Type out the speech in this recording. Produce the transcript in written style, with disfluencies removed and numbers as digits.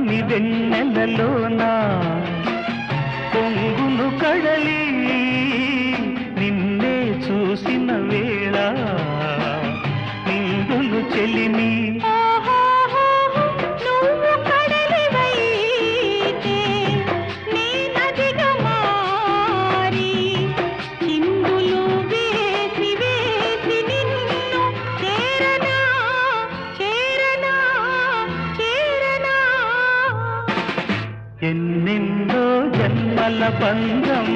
పున్నమి వెన్నెలలోన పొంగును కడలి నిన్నే చూసిన వేళ నిండును చెలిమి ఎన్నెన్నో జన్మల బంధం